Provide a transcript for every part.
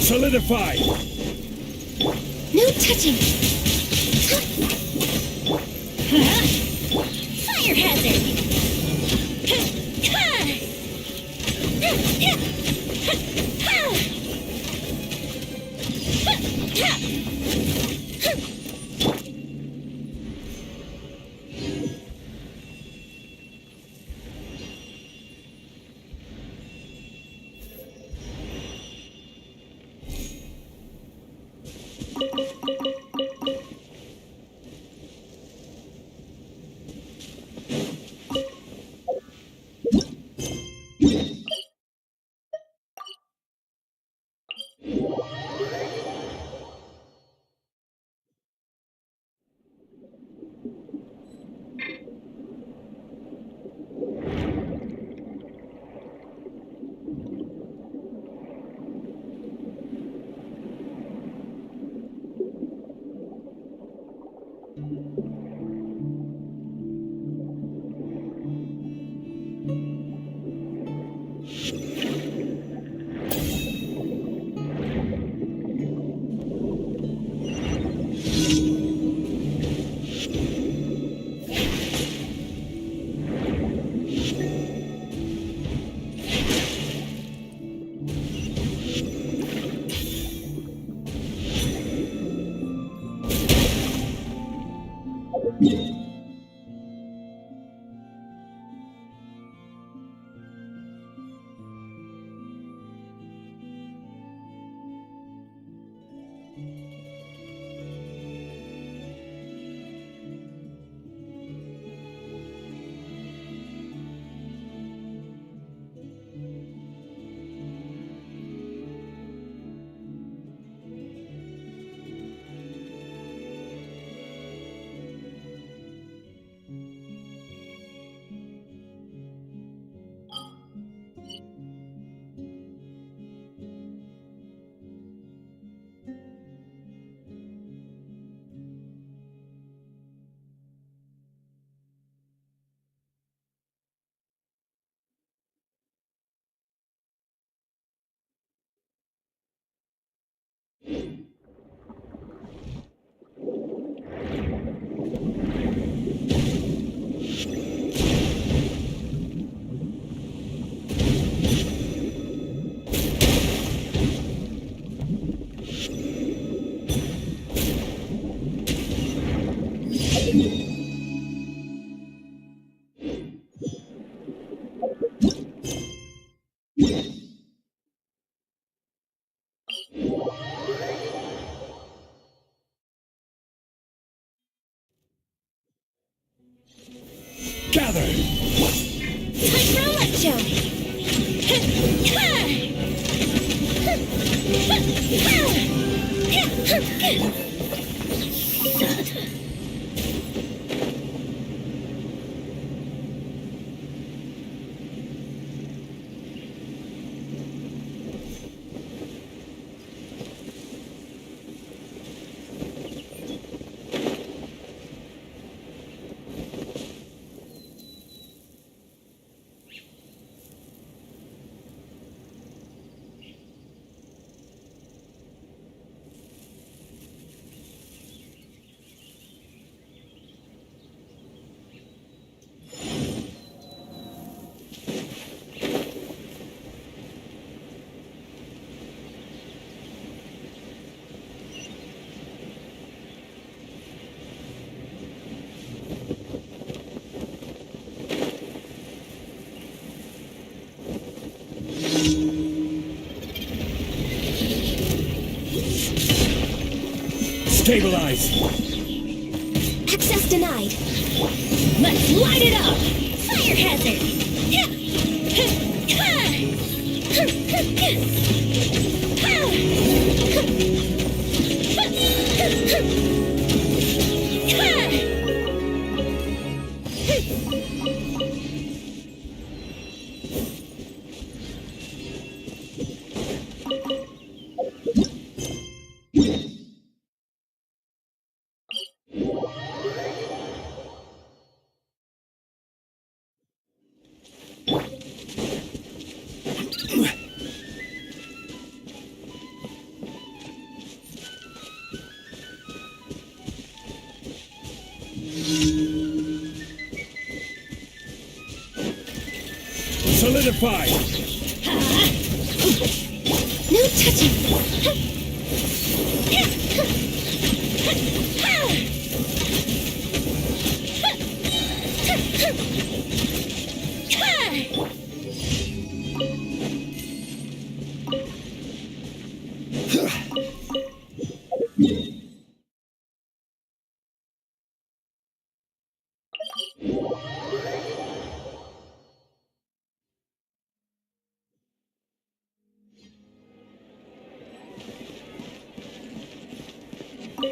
Solidify! No touching! Fire hazard! Gather! Time for a light show! Stabilize. Access denied. Let's light it up! Fire hazard! Solidify. No touching!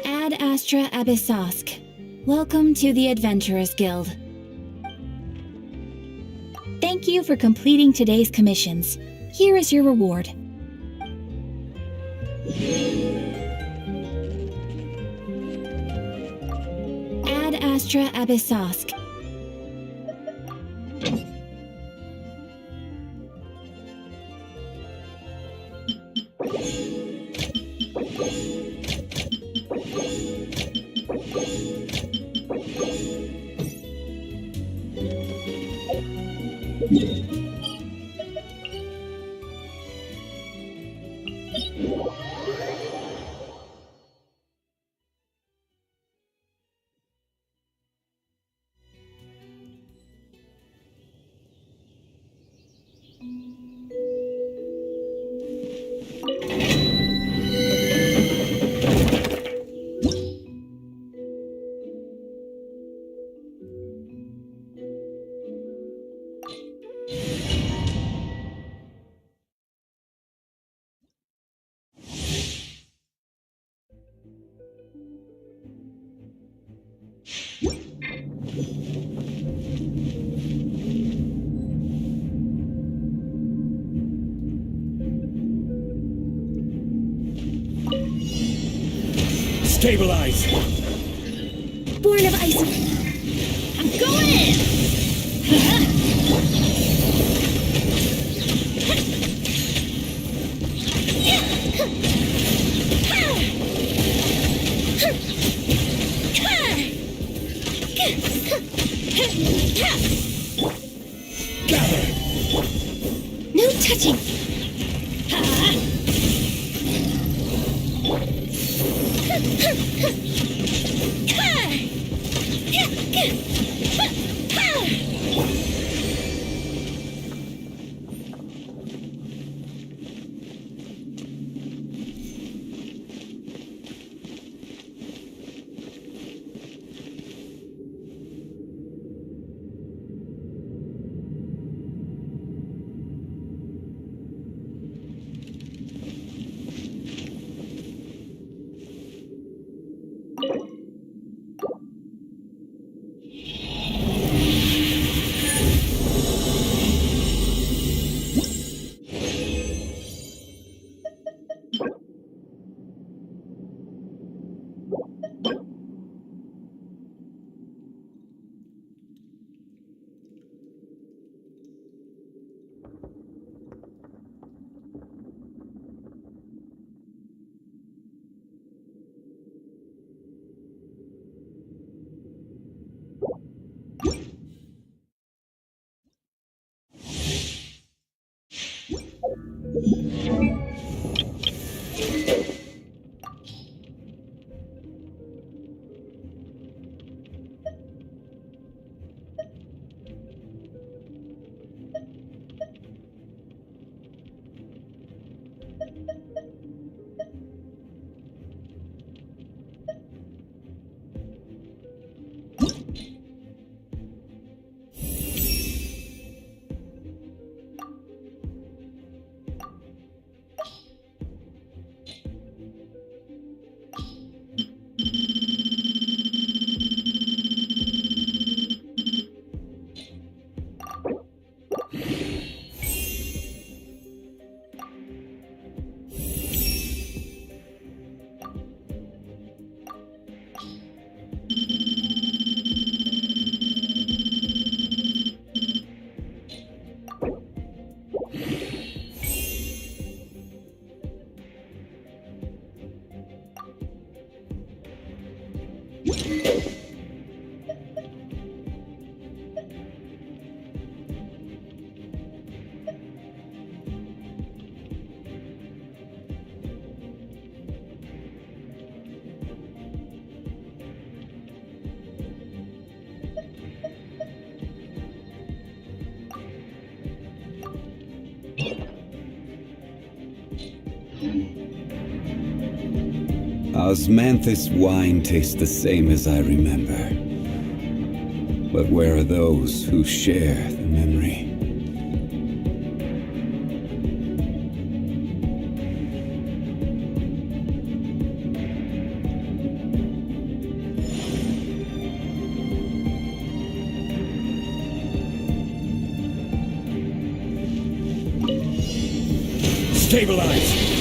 Ad Astra Abyssosk. Welcome to the Adventurers Guild. Thank you for completing today's commissions. Here is your reward. Ad Astra Abyssosk. Stabilize. Born of Ice. I'm going in! Gather. No touching! Osmanthus wine tastes the same as I remember. But where are those who share the memory? Stabilize!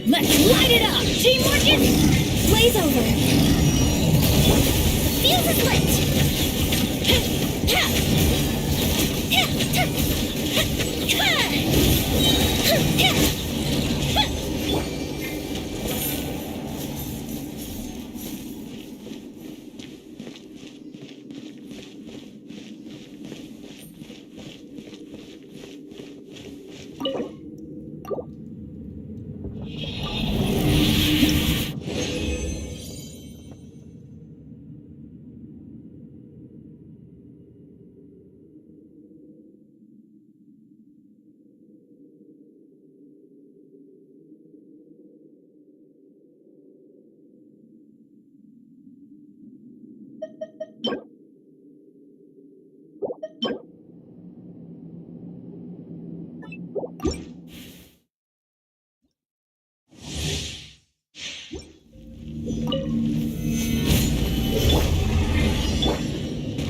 Let's light it up! G-Morgan! Blaze over! The fuse is lit!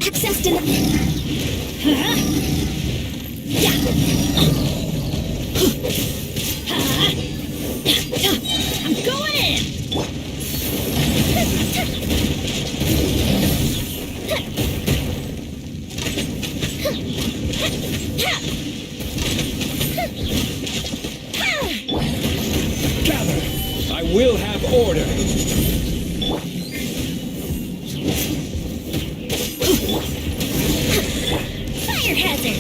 Access to the... Huh? Yeah. I'm going in! Gather! I will have order! Fire hazard!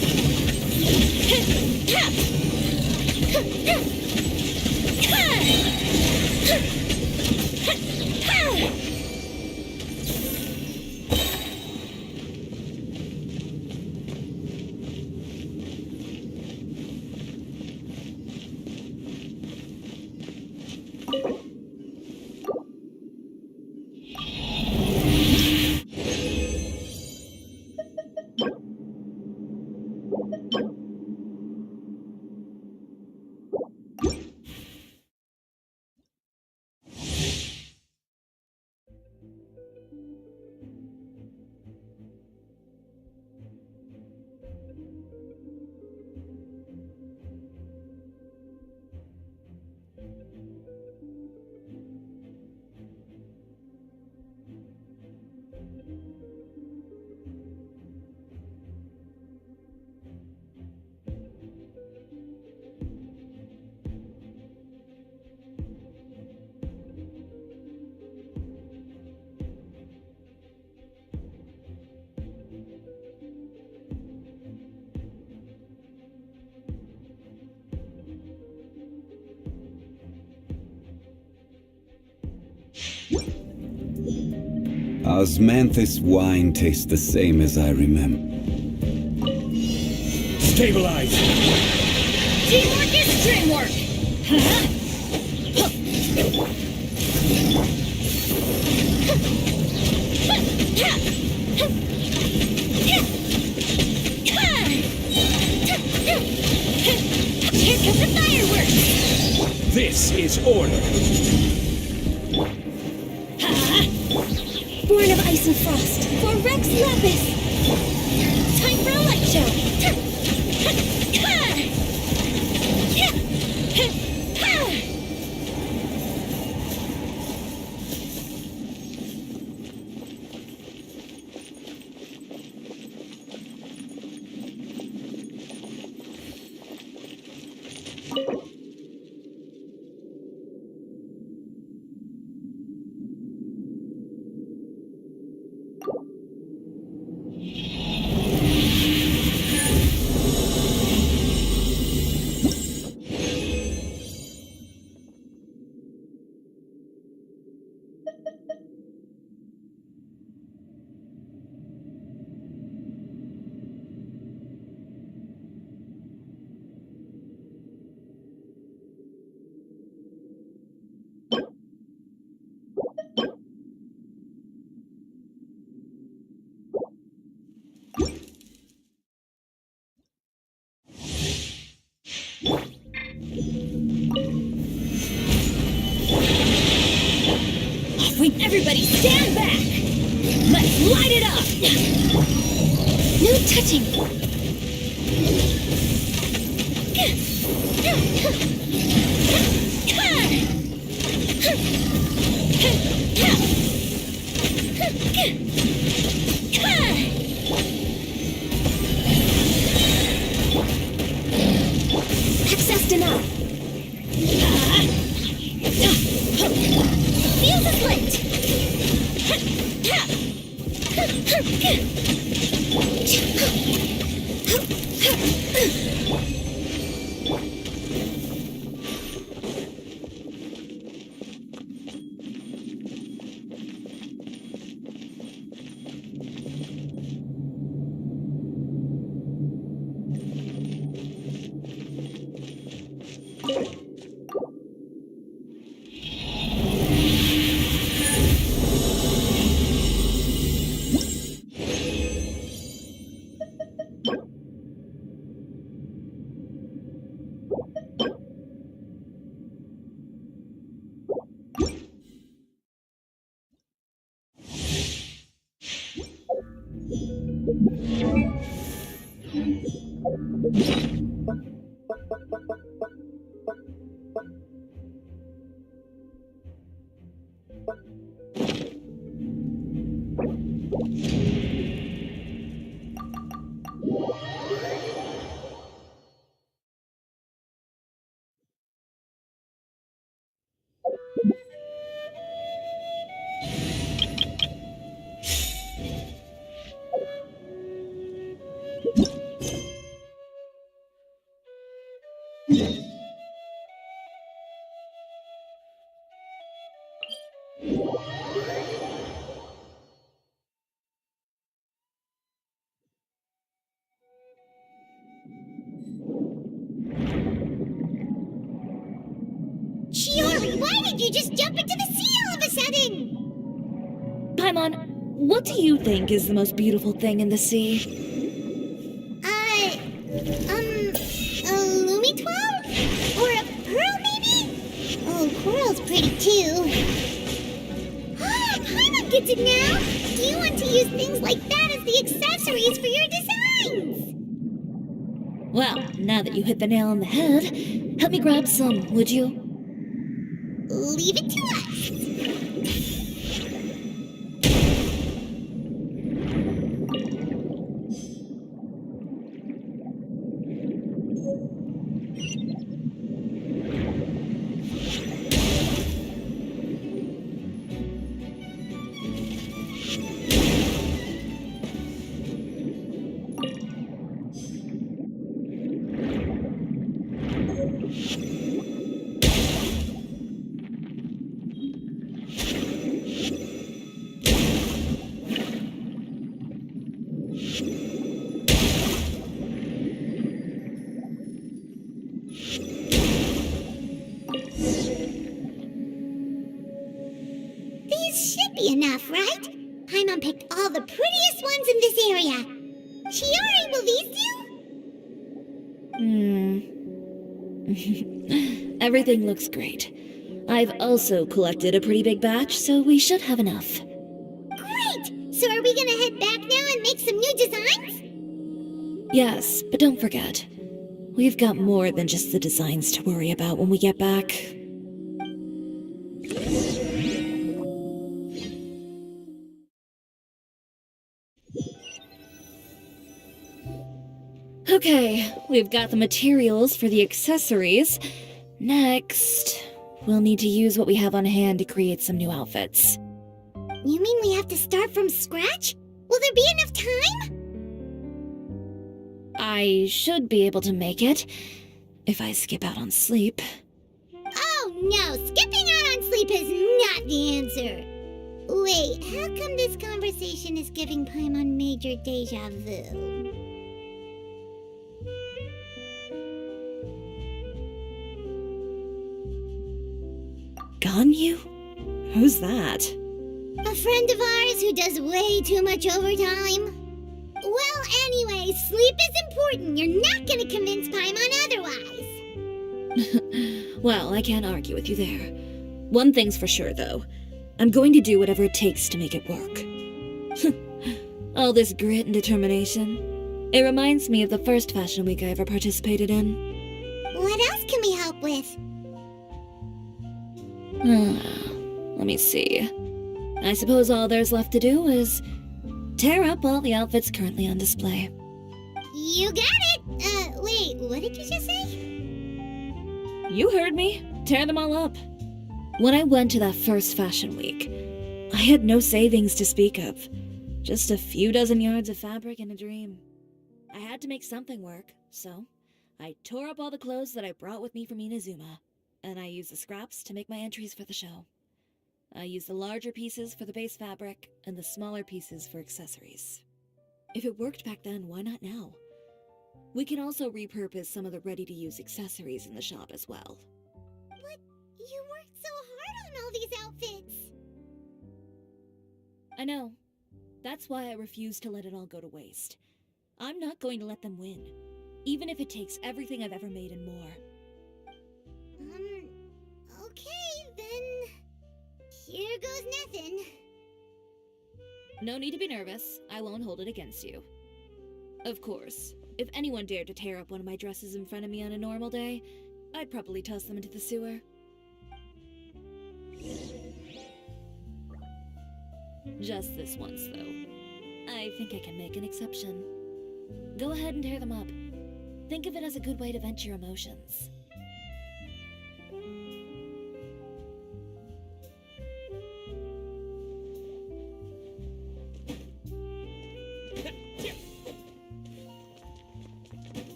Osmanthus wine tastes the same as I remember. Stabilize! Teamwork is dreamwork! Huh? Here comes the fireworks! This is order! Born of ice and frost, for Rex Lapis! Time for a light show! Everybody stand back! Let's light it up! No touching! Accessed enough! Feels a slit! Shiori, why did you just jump into the sea all of a sudden? Paimon, what do you think is the most beautiful thing in the sea? A Lumitwell? Or a pearl, maybe? Oh, coral's pretty too. Ah, Paimon gets it now! Do you want to use things like that as the accessories for your designs? Well, now that you hit the nail on the head, help me grab some, would you? Leave it to us. Enough, right? Paimon picked all the prettiest ones in this area. Shiori, will these do? Everything looks great. I've also collected a pretty big batch, so we should have enough. Great! So are we gonna head back now and make some new designs? Yes, but don't forget, we've got more than just the designs to worry about when we get back. Okay, we've got the materials for the accessories. Next, we'll need to use what we have on hand to create some new outfits. You mean we have to start from scratch? Will there be enough time? I should be able to make it, if I skip out on sleep. Oh no, skipping out on sleep is not the answer. Wait, how come this conversation is giving Paimon major deja vu? Ganyu? Who's that? A friend of ours who does way too much overtime. Well, anyway, sleep is important. You're not gonna convince Paimon otherwise. Well, I can't argue with you there. One thing's for sure, though. I'm going to do whatever it takes to make it work. All this grit and determination. It reminds me of the first fashion week I ever participated in. What else can we help with? Let me see. I suppose all there's left to do is tear up all the outfits currently on display. You got it! Wait, what did you just say? You heard me. Tear them all up. When I went to that first fashion week, I had no savings to speak of. Just a few dozen yards of fabric and a dream. I had to make something work, so I tore up all the clothes that I brought with me from Inazuma, and I used the scraps to make my entries for the show. I used the larger pieces for the base fabric and the smaller pieces for accessories. If it worked back then, why not now? We can also repurpose some of the ready-to-use accessories in the shop as well. But you worked so hard on all these outfits! I know. That's why I refuse to let it all go to waste. I'm not going to let them win, even if it takes everything I've ever made and more. Okay, then... Here goes nothing. No need to be nervous. I won't hold it against you. Of course, if anyone dared to tear up one of my dresses in front of me on a normal day, I'd probably toss them into the sewer. Just this once, though. I think I can make an exception. Go ahead and tear them up. Think of it as a good way to vent your emotions.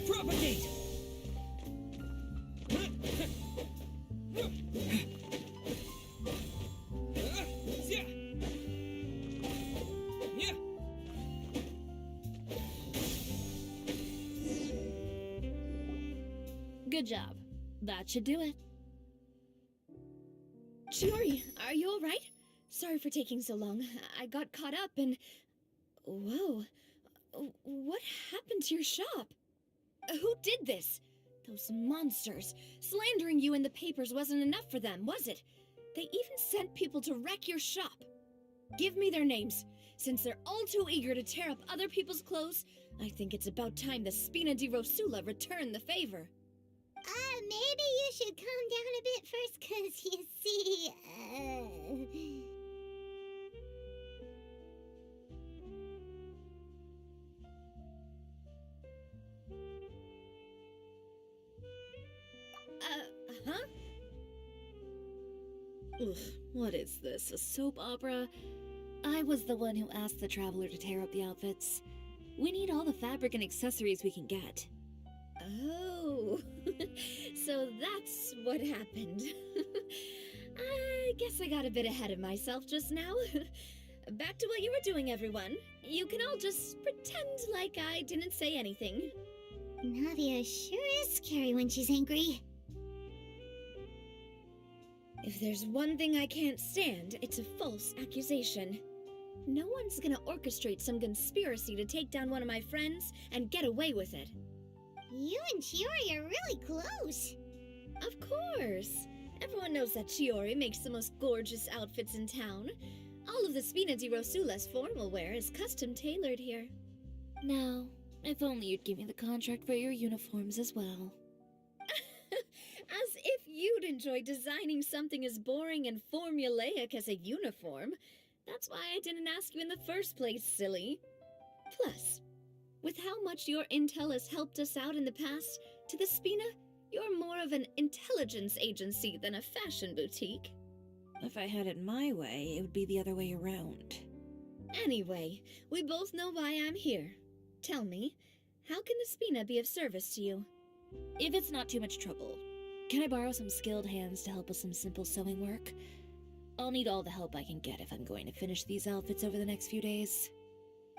Propagate! Good job. That should do it. Chiori, are you alright? Sorry for taking so long. I got caught up and... Whoa. What happened to your shop? Who did this? Those monsters. Slandering you in the papers wasn't enough for them, was it? They even sent people to wreck your shop. Give me their names. Since they're all too eager to tear up other people's clothes, I think it's about time the Spina di Rosula return the favor. Maybe you should calm down a bit first, 'cause you see, Huh? Ugh, what is this, a soap opera? I was the one who asked the traveler to tear up the outfits. We need all the fabric and accessories we can get. Oh, so that's what happened. I guess I got a bit ahead of myself just now. Back to what you were doing, everyone. You can all just pretend like I didn't say anything. Nadia sure is scary when she's angry. If there's one thing I can't stand, it's a false accusation. No one's gonna orchestrate some conspiracy to take down one of my friends and get away with it. You and Chiori are really close. Of course. Everyone knows that Chiori makes the most gorgeous outfits in town. All of the Spina di Rosula's formal wear is custom tailored here. Now, if only you'd give me the contract for your uniforms as well. As if you'd enjoy designing something as boring and formulaic as a uniform. That's why I didn't ask you in the first place, silly. Plus, with how much your intel has helped us out in the past, to the Spina, you're more of an intelligence agency than a fashion boutique. If I had it my way, it would be the other way around. Anyway, we both know why I'm here. Tell me, how can the Spina be of service to you? If it's not too much trouble, can I borrow some skilled hands to help with some simple sewing work? I'll need all the help I can get if I'm going to finish these outfits over the next few days.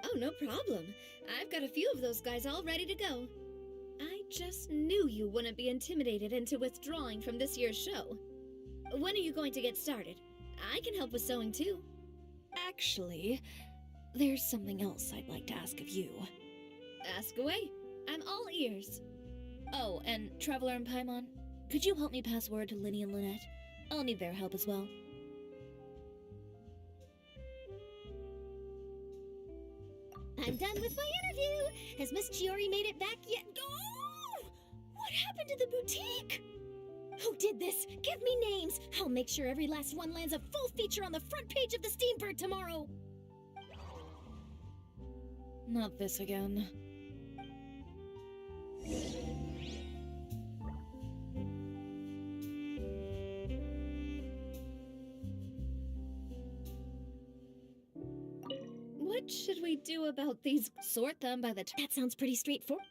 Oh, no problem. I've got a few of those guys all ready to go. I just knew you wouldn't be intimidated into withdrawing from this year's show. When are you going to get started? I can help with sewing too. Actually, there's something else I'd like to ask of you. Ask away. I'm all ears. Oh, and Traveler and Paimon, could you help me pass word to Linny and Lynette? I'll need their help as well. I'm done with my interview. Has Miss Chiori made it back yet? Oh! What happened to the boutique? Who did this? Give me names. I'll make sure every last one lands a full feature on the front page of the Steambird tomorrow. Not this again. What should we do about these? Sort them by the That sounds pretty straightforward.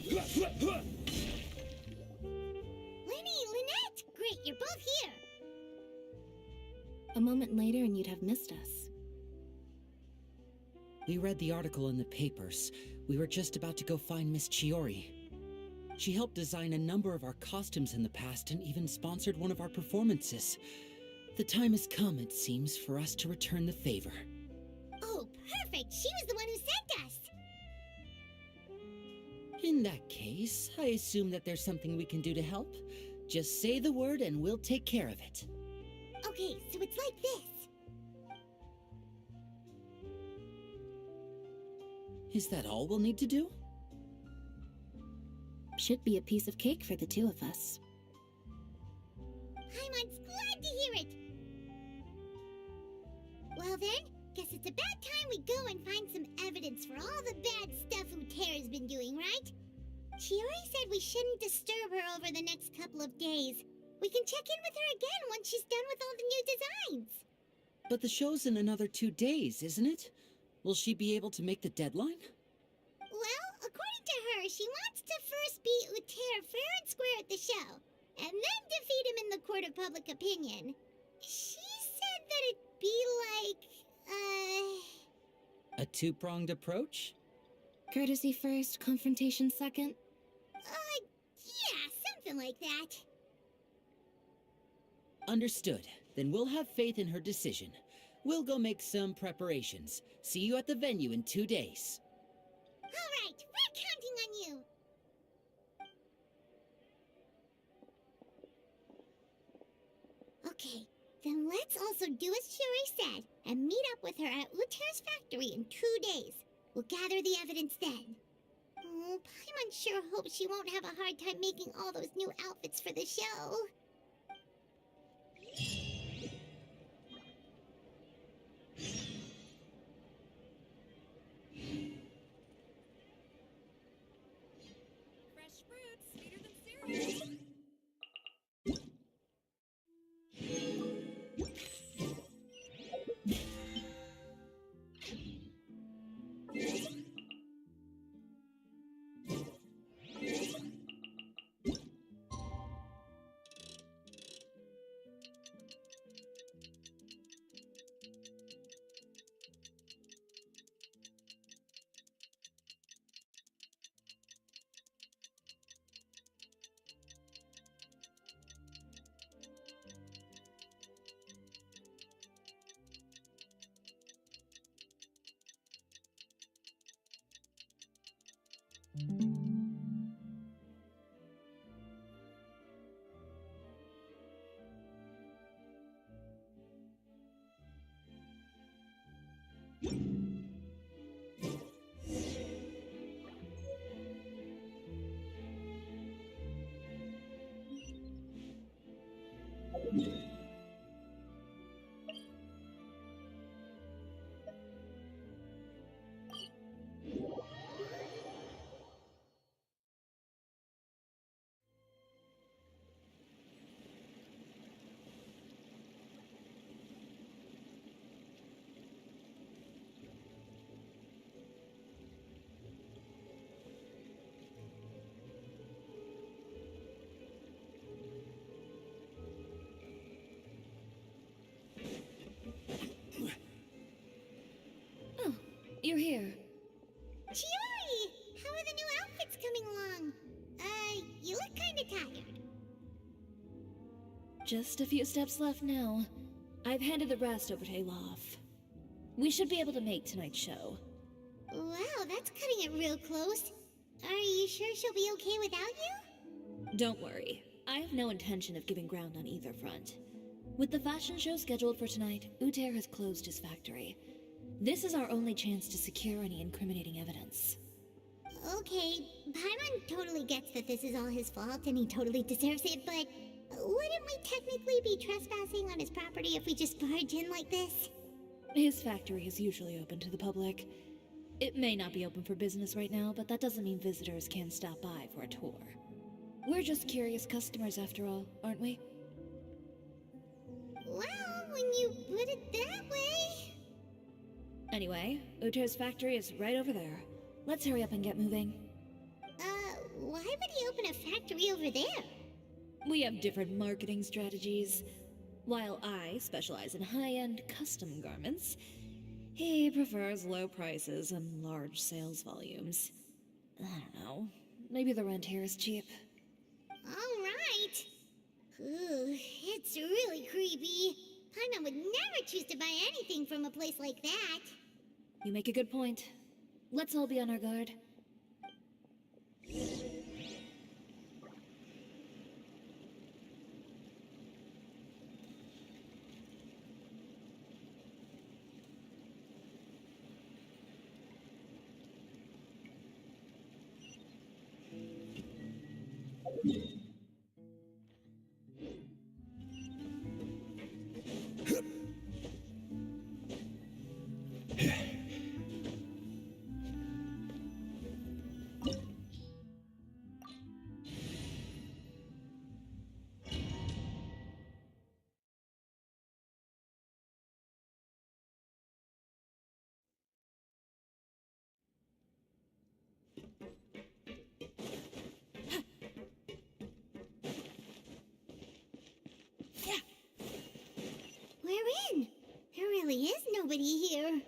Lenny, Lynette! Great, you're both here. A moment later and you'd have missed us. We read the article in the papers. We were just about to go find Miss Chiori. She helped design a number of our costumes in the past and even sponsored one of our performances. The time has come, it seems, for us to return the favor. Oh, perfect! She was the one who sent us! In that case, I assume that there's something we can do to help. Just say the word and we'll take care of it. Okay, so it's like this. Is that all we'll need to do? Should be a piece of cake for the two of us. Paimon's glad to hear it! Well then, guess it's about time we go and find some evidence for all the bad stuff Utera's been doing, right? Chiori said we shouldn't disturb her over the next couple of days. We can check in with her again once she's done with all the new designs. But the show's in another 2 days, isn't it? Will she be able to make the deadline? Well, according to her, she wants to first beat Utera fair and square at the show, and then defeat him in the court of public opinion. She said that it'd be like, A two-pronged approach? Courtesy first, confrontation second. yeah, something like that. Understood. Then we'll have faith in her decision. We'll go make some preparations. See you at the venue in 2 days. All right, we're counting on you. Okay, then let's also do as Chiori said and meet up with her at Utera's factory in 2 days. We'll gather the evidence then. Oh, Paimon sure hopes she won't have a hard time making all those new outfits for the show. Fresh fruit, sweeter than cereal. you're here. Chiori! How are the new outfits coming along? You look kinda tired. Just a few steps left now. I've handed the rest over to Alof. We should be able to make tonight's show. Wow, that's cutting it real close. Are you sure she'll be okay without you? Don't worry. I have no intention of giving ground on either front. With the fashion show scheduled for tonight, Uter has closed his factory. This is our only chance to secure any incriminating evidence. Okay, Paimon totally gets that this is all his fault and he totally deserves it, but wouldn't we technically be trespassing on his property if we just barge in like this? His factory is usually open to the public. It may not be open for business right now, but that doesn't mean visitors can't stop by for a tour. We're just curious customers after all, aren't we? Well, when you put it that way... Anyway, Uter's factory is right over there. Let's hurry up and get moving. Why would he open a factory over there? We have different marketing strategies. While I specialize in high-end custom garments, he prefers low prices and large sales volumes. I don't know. Maybe the rent here is cheap. Alright. Ooh, it's really creepy. Paimon would never choose to buy anything from a place like that. You make a good point. Let's all be on our guard. We're in. There really is nobody here.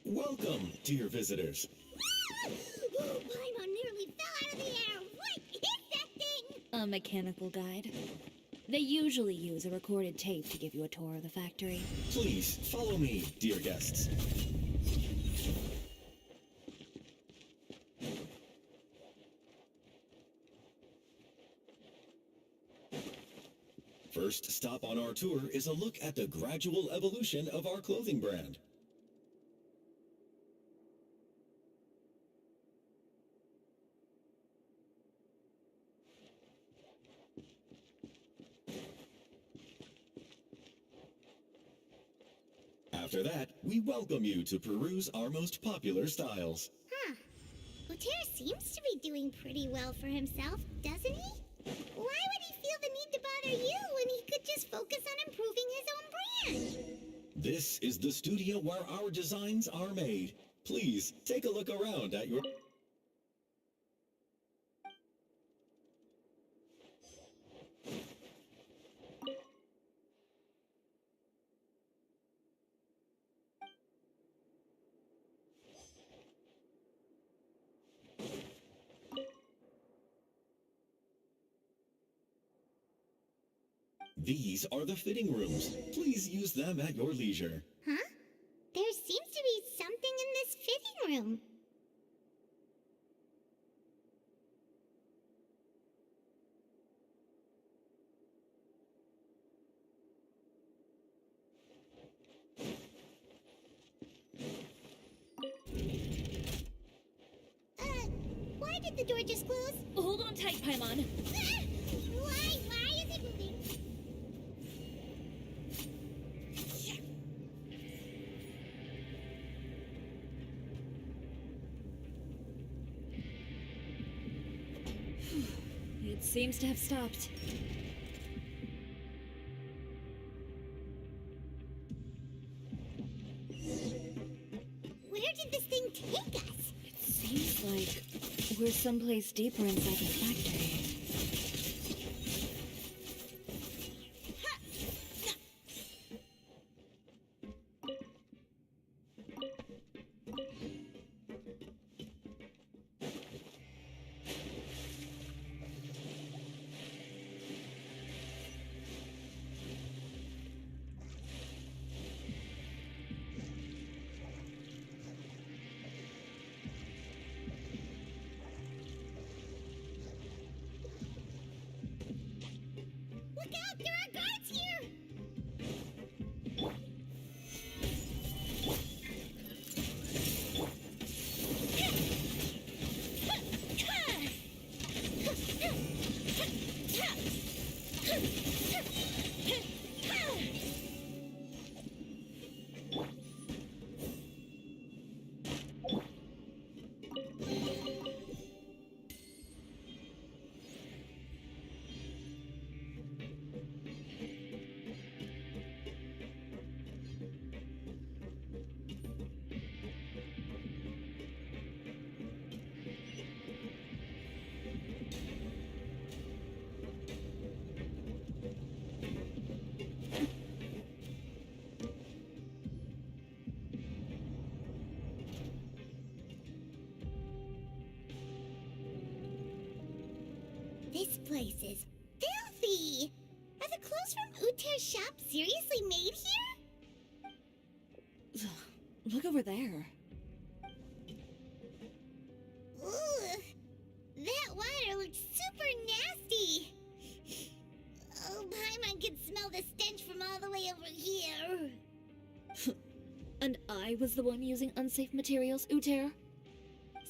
Welcome, dear visitors. Paimon nearly fell out of the air. What is that thing? A mechanical guide. They usually use a recorded tape to give you a tour of the factory. Please follow me, dear guests. First stop on our tour is a look at the gradual evolution of our clothing brand. After that, we welcome you to peruse our most popular styles. Huh. Uter seems to be doing pretty well for himself, doesn't he? Why would he feel the need to bother you when he could just focus on improving his own brand? This is the studio where our designs are made. Please, take a look around at your... These are the fitting rooms. Please use them at your leisure. Huh? There seems to be something in this fitting room. Why did the door just close? Hold on tight, Paimon. Ah! Why is it moving? It seems to have stopped. Where did this thing take us? It seems like we're someplace deeper inside the factory. There are guards here! This place is filthy! Are the clothes from Uter's shop seriously made here? Look over there. Ugh, that water looks super nasty! Oh, Paimon can smell the stench from all the way over here. And I was the one using unsafe materials, Uter?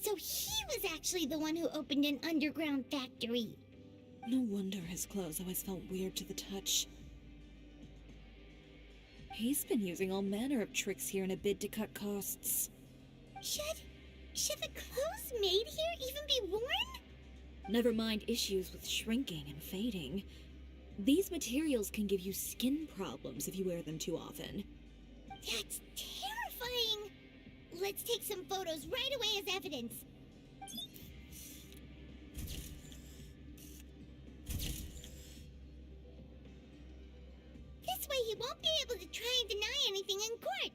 So he was actually the one who opened an underground factory. No wonder his clothes always felt weird to the touch. He's been using all manner of tricks here in a bid to cut costs. Should the clothes made here even be worn? Never mind issues with shrinking and fading. These materials can give you skin problems if you wear them too often. That's terrifying! Let's take some photos right away as evidence. This way he won't be able to try and deny anything in court.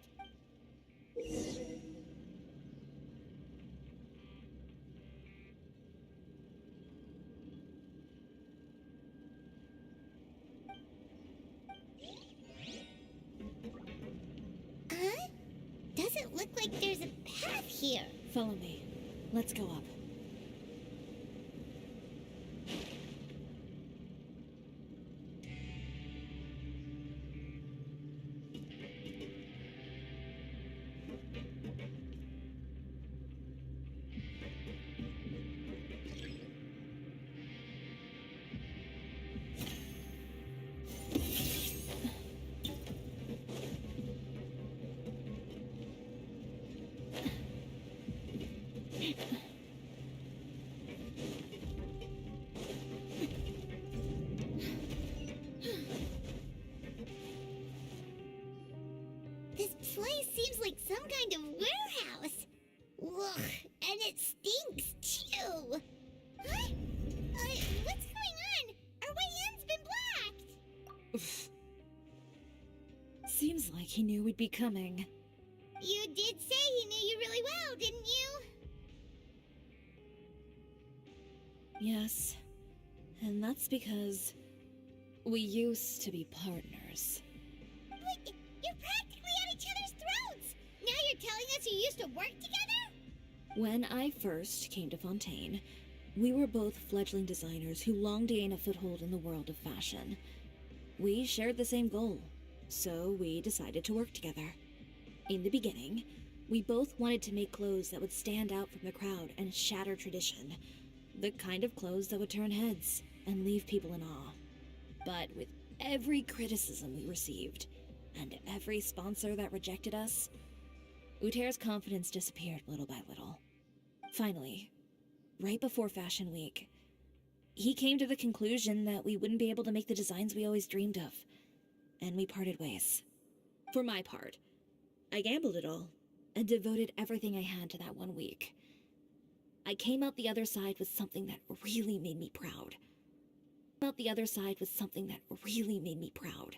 Huh? Doesn't look like there's a path here. Follow me. Let's go up. This place seems like some kind of warehouse. Ugh, and it stinks too. Huh? What's going on? Our way in's been blocked. Seems like he knew we'd be coming. You did say he knew you really well, didn't you? Yes. And that's because we used to be partners. But you're practically at each other's throats. Now you're telling us you used to work together? When I first came to Fontaine, we were both fledgling designers who longed to gain a foothold in the world of fashion. We shared the same goal, so we decided to work together. In the beginning, we both wanted to make clothes that would stand out from the crowd and shatter tradition. The kind of clothes that would turn heads and leave people in awe. But with every criticism we received, and every sponsor that rejected us, Uter's confidence disappeared little by little. Finally, right before Fashion Week, he came to the conclusion that we wouldn't be able to make the designs we always dreamed of, and we parted ways. For my part, I gambled it all and devoted everything I had to that 1 week. I came out the other side with something that really made me proud.